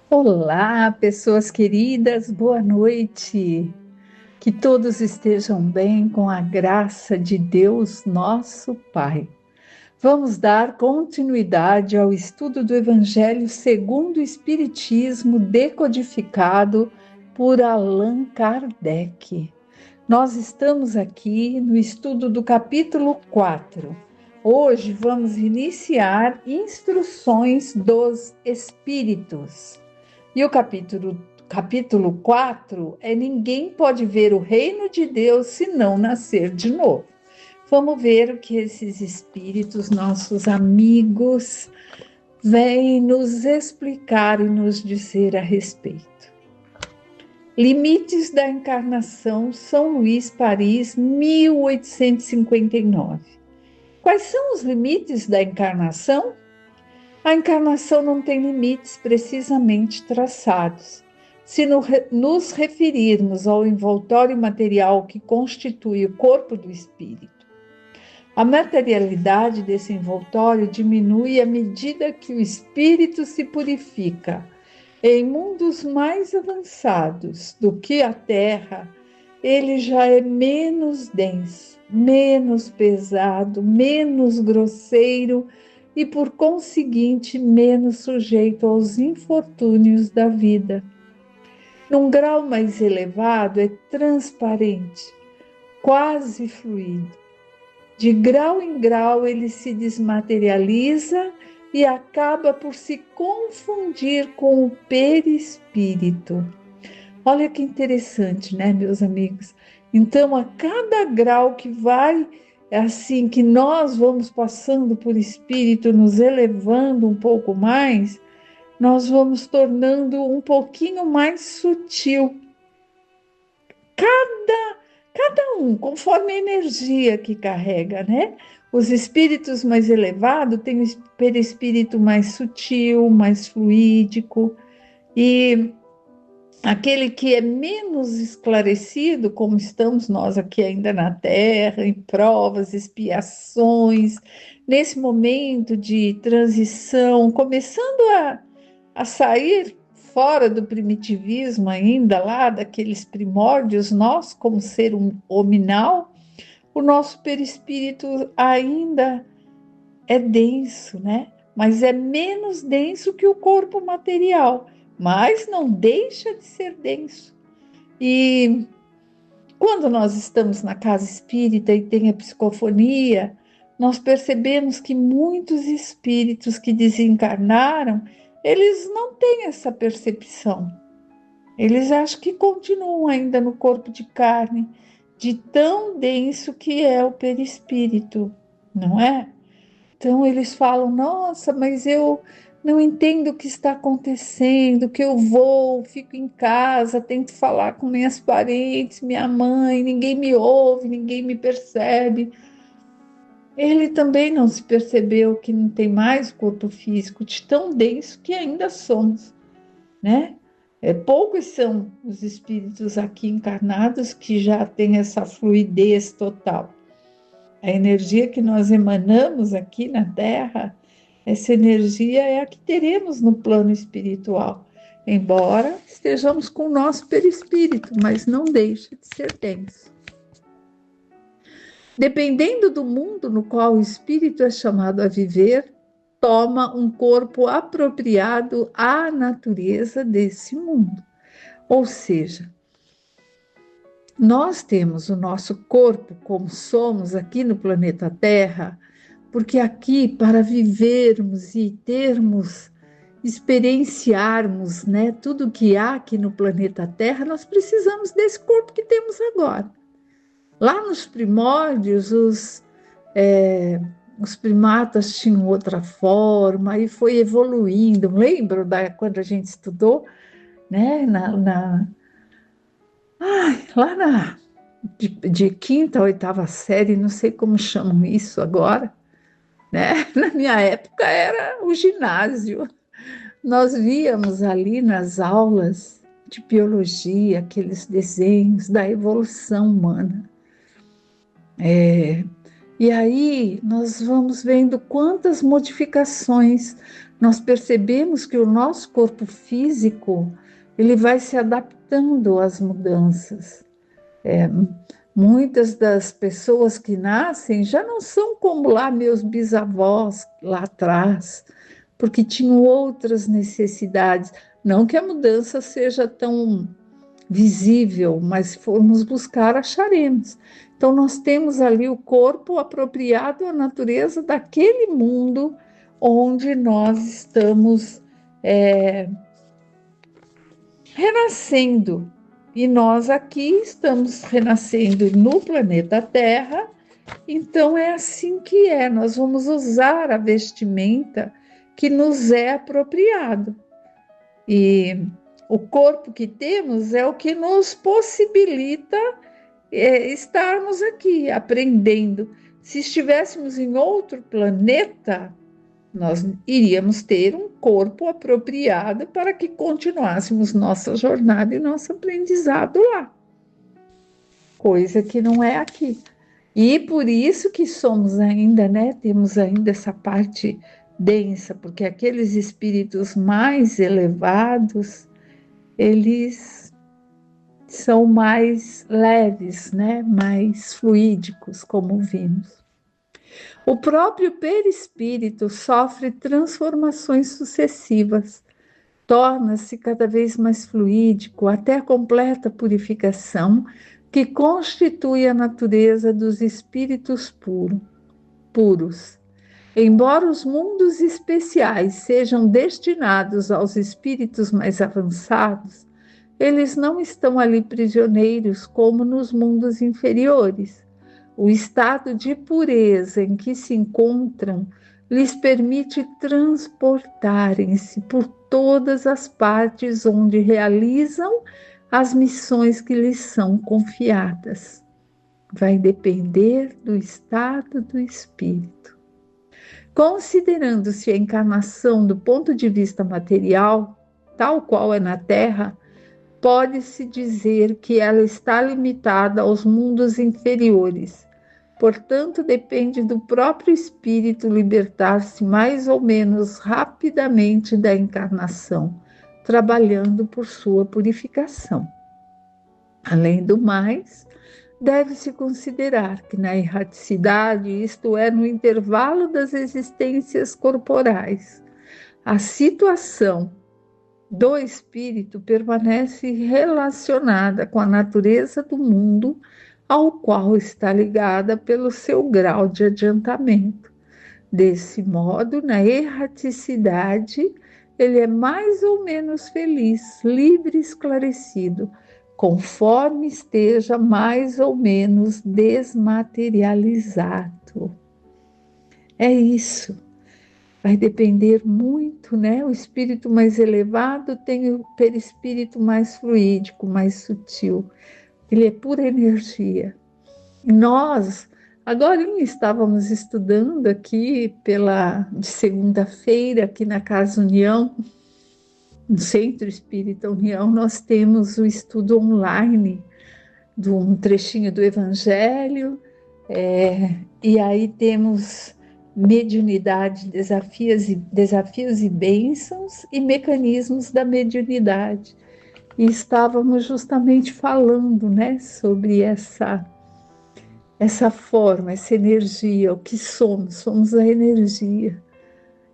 Olá, pessoas queridas, boa noite. Que todos estejam bem com a graça de Deus, nosso Pai. Vamos dar continuidade ao estudo do Evangelho segundo o Espiritismo, decodificado por Allan Kardec. Nós estamos aqui no estudo do capítulo 4. Hoje vamos iniciar Instruções dos Espíritos. E o capítulo 4 é: ninguém pode ver o reino de Deus se não nascer de novo. Vamos ver o que esses espíritos, nossos amigos, vêm nos explicar e nos dizer a respeito. Limites da Encarnação, São Luís, Paris, 1859. Quais são os limites da encarnação? A encarnação não tem limites precisamente traçados. Se nos referirmos ao envoltório material que constitui o corpo do espírito, a materialidade desse envoltório diminui à medida que o espírito se purifica. Em mundos mais avançados do que a Terra, ele já é menos denso, menos pesado, menos grosseiro e, por conseguinte, menos sujeito aos infortúnios da vida. Num grau mais elevado, é transparente, quase fluido. De grau em grau, ele se desmaterializa e acaba por se confundir com o perispírito. Olha que interessante, né, meus amigos? Então, a cada grau que vai, assim, que nós vamos passando por espírito, nos elevando um pouco mais, nós vamos tornando um pouquinho mais sutil. Cada um, conforme a energia que carrega, né? Os espíritos mais elevados têm o perispírito mais sutil, mais fluídico, e aquele que é menos esclarecido, como estamos nós aqui ainda na Terra, em provas, expiações, nesse momento de transição, começando a sair fora do primitivismo ainda, lá daqueles primórdios, nós como ser hominal, o nosso perispírito ainda é denso, né? Mas é menos denso que o corpo material, mas não deixa de ser denso. E quando nós estamos na casa espírita e tem a psicofonia, nós percebemos que muitos espíritos que desencarnaram, eles não têm essa percepção. Eles acham que continuam ainda no corpo de carne, de tão denso que é o perispírito, não é? Então eles falam: nossa, mas eu não entendo o que está acontecendo, que eu vou, fico em casa, tento falar com minhas parentes, minha mãe, ninguém me ouve, ninguém me percebe. Ele também não se percebeu que não tem mais corpo físico, de tão denso que ainda somos, né? Poucos são os espíritos aqui encarnados que já têm essa fluidez total. A energia que nós emanamos aqui na Terra, essa energia é a que teremos no plano espiritual, embora estejamos com o nosso perispírito, mas não deixa de ser denso. Dependendo do mundo no qual o espírito é chamado a viver, toma um corpo apropriado à natureza desse mundo. Ou seja, nós temos o nosso corpo como somos aqui no planeta Terra, porque aqui, para vivermos e termos, experienciarmos, né, tudo que há aqui no planeta Terra, nós precisamos desse corpo que temos agora. Lá nos primórdios, os primatas tinham outra forma e foi evoluindo. Lembro quando a gente estudou, né, de quinta a oitava série, não sei como chamam isso agora, né? Na minha época era o ginásio. Nós víamos ali nas aulas de biologia aqueles desenhos da evolução humana. E aí nós vamos vendo quantas modificações nós percebemos que o nosso corpo físico, ele vai se adaptando às mudanças. Muitas das pessoas que nascem já não são como lá meus bisavós lá atrás, porque tinham outras necessidades. Não que a mudança seja tão visível, mas se formos buscar, acharemos. Então, nós temos ali o corpo apropriado à natureza daquele mundo onde nós estamos renascendo. E nós aqui estamos renascendo no planeta Terra, então é assim que é. Nós vamos usar a vestimenta que nos é apropriado. E o corpo que temos é o que nos possibilita estarmos aqui aprendendo. Se estivéssemos em outro planeta, nós iríamos ter um corpo apropriado para que continuássemos nossa jornada e nosso aprendizado lá. Coisa que não é aqui. E por isso que somos ainda, temos ainda essa parte densa, porque aqueles espíritos mais elevados, eles são mais leves, mais fluídicos, como vimos. O próprio perispírito sofre transformações sucessivas, torna-se cada vez mais fluídico até a completa purificação que constitui a natureza dos espíritos puros. Embora os mundos especiais sejam destinados aos espíritos mais avançados, eles não estão ali prisioneiros como nos mundos inferiores. O estado de pureza em que se encontram lhes permite transportarem-se por todas as partes onde realizam as missões que lhes são confiadas. Vai depender do estado do espírito. Considerando-se a encarnação do ponto de vista material, tal qual é na Terra, pode-se dizer que ela está limitada aos mundos inferiores. Portanto, depende do próprio espírito libertar-se mais ou menos rapidamente da encarnação, trabalhando por sua purificação. Além do mais, deve-se considerar que na erraticidade, isto é, no intervalo das existências corporais, a situação do espírito permanece relacionada com a natureza do mundo ao qual está ligada pelo seu grau de adiantamento. Desse modo, na erraticidade, ele é mais ou menos feliz, livre e esclarecido, conforme esteja mais ou menos desmaterializado. É isso. Vai depender muito, O espírito mais elevado tem o perispírito mais fluídico, mais sutil. Ele é pura energia. E nós, agora estávamos estudando aqui de segunda-feira, aqui na Casa União, no Centro Espírita União, nós temos o estudo online de um trechinho do Evangelho, e aí temos mediunidade, desafios e bênçãos e mecanismos da mediunidade. E estávamos justamente falando, sobre essa forma, essa energia, o que somos a energia.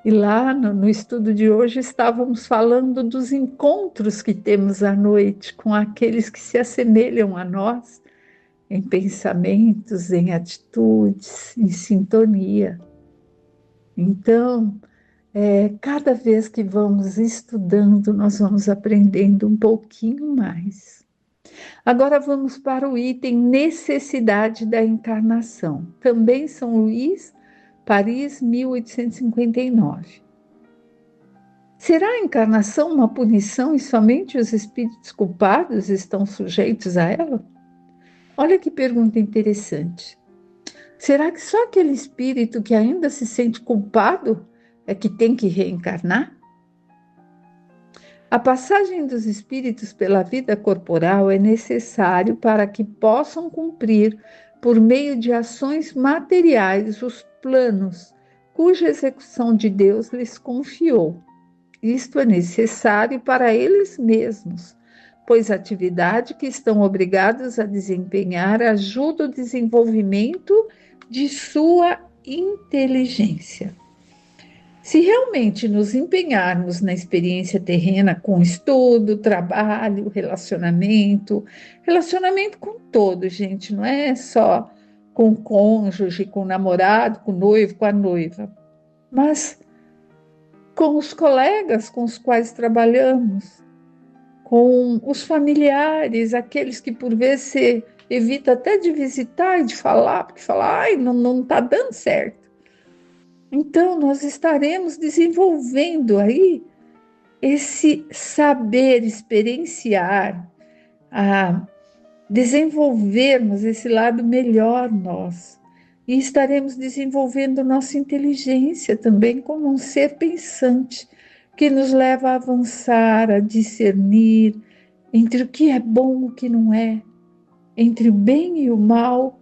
E lá no estudo de hoje estávamos falando dos encontros que temos à noite com aqueles que se assemelham a nós, em pensamentos, em atitudes, em sintonia. Então, cada vez que vamos estudando, nós vamos aprendendo um pouquinho mais. Agora vamos para o item necessidade da encarnação. Também São Luís, Paris, 1859. Será a encarnação uma punição e somente os espíritos culpados estão sujeitos a ela? Olha que pergunta interessante. Será que só aquele espírito que ainda se sente culpado é que tem que reencarnar? A passagem dos espíritos pela vida corporal é necessário para que possam cumprir, por meio de ações materiais, os planos cuja execução de Deus lhes confiou. Isto é necessário para eles mesmos, pois a atividade que estão obrigados a desempenhar ajuda o desenvolvimento de sua inteligência. Se realmente nos empenharmos na experiência terrena com estudo, trabalho, relacionamento com todos, gente, não é só com o cônjuge, com o namorado, com o noivo, com a noiva, mas com os colegas com os quais trabalhamos, com os familiares, aqueles que por vezes você evita até de visitar e de falar, porque fala, ai, não está dando certo. Então, nós estaremos desenvolvendo aí esse saber experienciar, a desenvolvermos esse lado melhor nós. E estaremos desenvolvendo nossa inteligência também como um ser pensante, que nos leva a avançar, a discernir entre o que é bom e o que não é, entre o bem e o mal,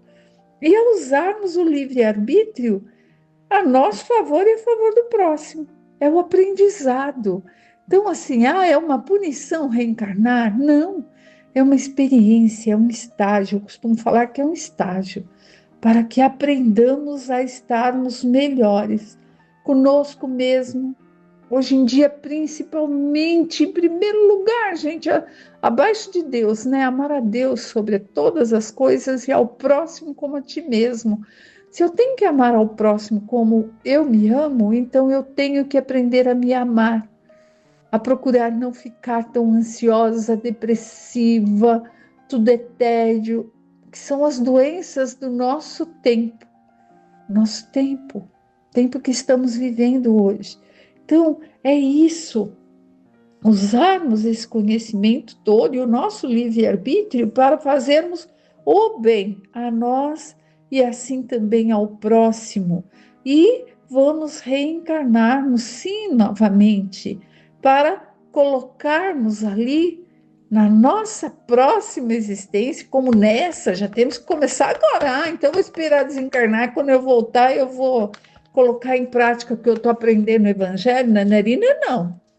e a usarmos o livre-arbítrio a nosso favor e a favor do próximo. É o aprendizado. Então, assim, é uma punição reencarnar? Não. É uma experiência, é um estágio. Eu costumo falar que é um estágio para que aprendamos a estarmos melhores conosco mesmo. Hoje em dia, principalmente, em primeiro lugar, gente, abaixo de Deus, né? Amar a Deus sobre todas as coisas e ao próximo como a ti mesmo. Se eu tenho que amar ao próximo como eu me amo, então eu tenho que aprender a me amar, a procurar não ficar tão ansiosa, depressiva, tudo é tédio, que são as doenças do nosso tempo que estamos vivendo hoje. Então, é isso, usarmos esse conhecimento todo e o nosso livre-arbítrio para fazermos o bem a nós e assim também ao próximo. E vamos reencarnar-nos, sim, novamente, para colocarmos ali na nossa próxima existência, como nessa, já temos que começar agora. Então, vou esperar desencarnar, quando eu voltar, eu vou colocar em prática o que eu estou aprendendo no Evangelho, na narina,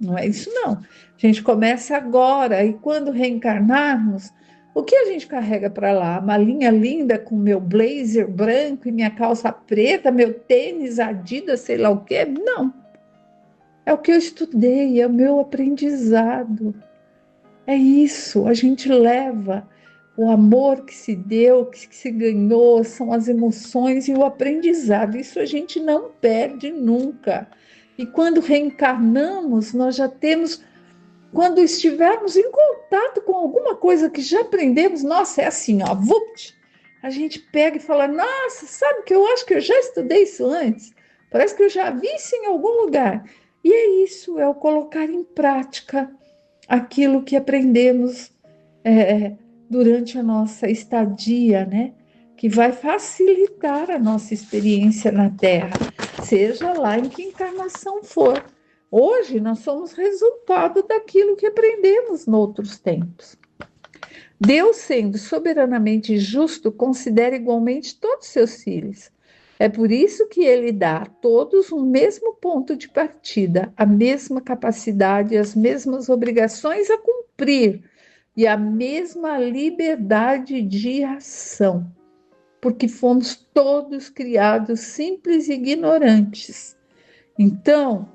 não é isso não. A gente começa agora, e quando reencarnarmos, o que a gente carrega para lá? A malinha linda com meu blazer branco e minha calça preta, meu tênis Adidas, sei lá o quê? Não. É o que eu estudei, é o meu aprendizado. É isso, a gente leva o amor que se deu, que se ganhou, são as emoções e o aprendizado. Isso a gente não perde nunca. E quando reencarnamos, nós já temos, quando estivermos em contato com alguma coisa que já aprendemos, nossa, é assim, ó, vupt, a gente pega e fala, nossa, sabe que eu acho que eu já estudei isso antes? Parece que eu já vi isso em algum lugar. E é isso, é o colocar em prática aquilo que aprendemos durante a nossa estadia, né? Que vai facilitar a nossa experiência na Terra, seja lá em que encarnação for. Hoje nós somos resultado daquilo que aprendemos noutros tempos. Deus, sendo soberanamente justo, considera igualmente todos seus filhos. É por isso que ele dá a todos o mesmo ponto de partida, a mesma capacidade, as mesmas obrigações a cumprir e a mesma liberdade de ação, porque fomos todos criados simples e ignorantes. Então,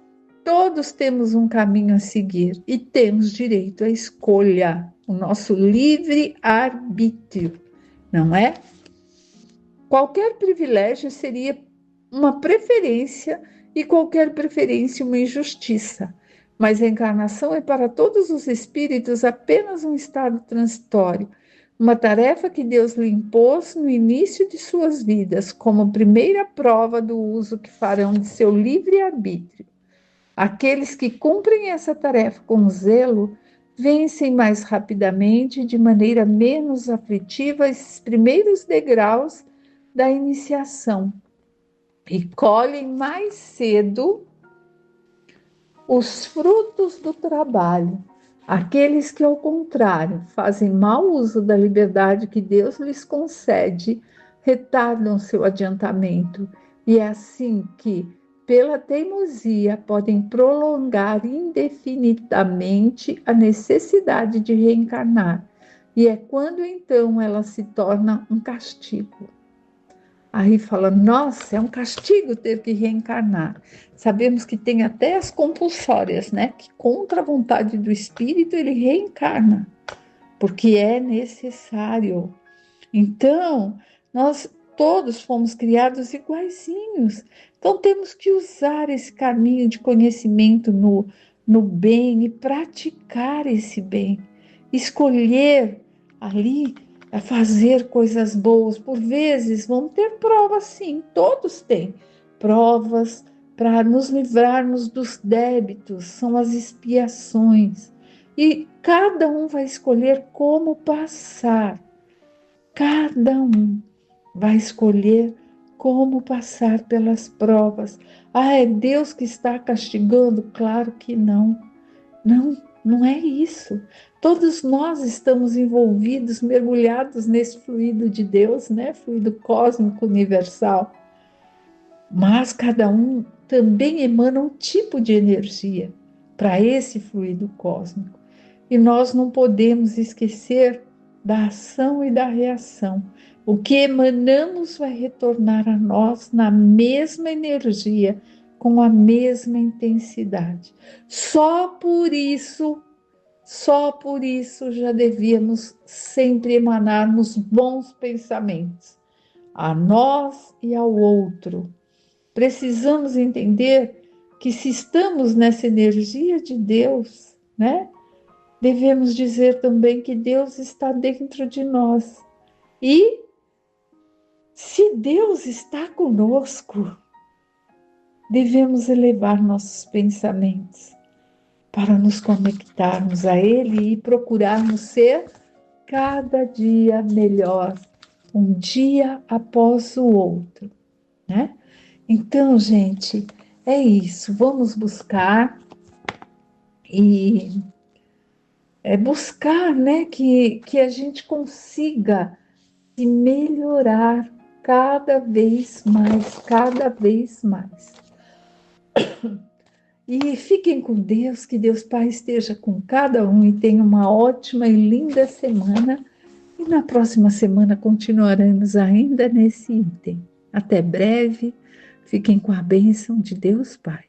todos temos um caminho a seguir e temos direito à escolha, o nosso livre arbítrio, não é? Qualquer privilégio seria uma preferência e qualquer preferência uma injustiça, mas a encarnação é para todos os espíritos apenas um estado transitório, uma tarefa que Deus lhe impôs no início de suas vidas, como primeira prova do uso que farão de seu livre-arbítrio. Aqueles que cumprem essa tarefa com zelo vencem mais rapidamente, de maneira menos aflitiva, esses primeiros degraus da iniciação e colhem mais cedo os frutos do trabalho. Aqueles que, ao contrário, fazem mau uso da liberdade que Deus lhes concede, retardam seu adiantamento, e é assim que, pela teimosia, podem prolongar indefinidamente a necessidade de reencarnar. E é quando então ela se torna um castigo. Aí fala, nossa, é um castigo ter que reencarnar. Sabemos que tem até as compulsórias, né? Que contra a vontade do espírito ele reencarna, porque é necessário. Então, nós todos fomos criados iguaizinhos. Então, temos que usar esse caminho de conhecimento no bem e praticar esse bem. Escolher ali a fazer coisas boas. Por vezes, vamos ter provas, sim, todos têm provas para nos livrarmos dos débitos, são as expiações. E cada um vai escolher como passar. Cada um vai escolher como passar pelas provas. Ah, é Deus que está castigando? Claro que não. Não, não é isso. Todos nós estamos envolvidos, mergulhados nesse fluido de Deus, né? Fluido cósmico universal. Mas cada um também emana um tipo de energia para esse fluido cósmico. E nós não podemos esquecer da ação e da reação. O que emanamos vai retornar a nós na mesma energia, com a mesma intensidade. Só por isso já devíamos sempre emanarmos bons pensamentos a nós e ao outro. Precisamos entender que se estamos nessa energia de Deus, né? Devemos dizer também que Deus está dentro de nós. E se Deus está conosco, devemos elevar nossos pensamentos para nos conectarmos a Ele e procurarmos ser cada dia melhor, um dia após o outro, né? Então, gente, é isso. Vamos buscar e buscar, né, que a gente consiga se melhorar cada vez mais, cada vez mais. E fiquem com Deus, que Deus Pai esteja com cada um e tenha uma ótima e linda semana. E na próxima semana continuaremos ainda nesse item. Até breve, fiquem com a bênção de Deus Pai.